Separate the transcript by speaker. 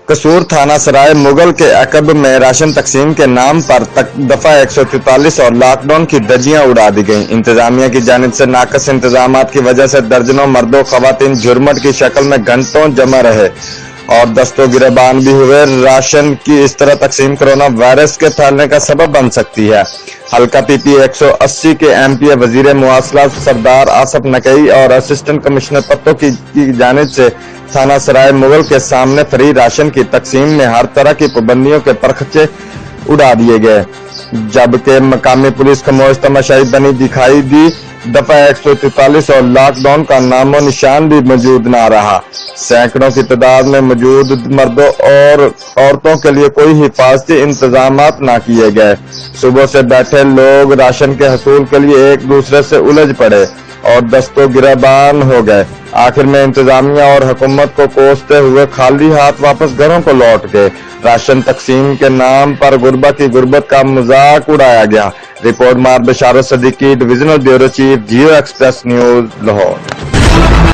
Speaker 1: कसूर थाना सराय मुगल के अकब में राशन तकसीम के नाम पर दफा 144 और लॉकडाउन की धज्जियां उड़ा दी गईं। इंतजामिया की जानिब से नाकस इंतजामात की वजह से दर्जनों मर्दों खवातीन झुरमट की शक्ल में घंटों जमा रहे और दस्तों गिरबान भी हुए। राशन की इस तरह तकसीम कोरोना वायरस के फैलने का सबब बन सकती है। हल्का पीपी 180 के एमपीए वजीर मुआसलात सरदार आसफ नकई और असिस्टेंट कमिश्नर पत्तों की जानिब से थाना सराय मुगल के सामने फ्री राशन की तकसीम में हर तरह की पाबंदियों के परखचे उड़ा दिए गए, जबकि मकामी पुलिस खामोश तमाशाई बनी दिखाई दी। दफा 144 और लॉकडाउन का नामो निशान भी मौजूद न रहा। सैकड़ों की तादाद में मौजूद मर्दों और औरतों के लिए कोई हिफाजती इंतजामात न किए गए। सुबह से बैठे लोग राशन के हसूल के लिए एक दूसरे से उलझ पड़े और दस्तों गिरबान हो गए। आखिर में इंतजामिया और हुकूमत को कोसते हुए खाली हाथ वापस घरों को लौट गए। राशन तकसीम के नाम पर गुर्बत की गुर्बत का मजाक उड़ाया गया। रिपोर्ट मार बशारत सदीकी, डिविजनल ब्यूरो चीफ, जियो एक्सप्रेस न्यूज, लाहौर।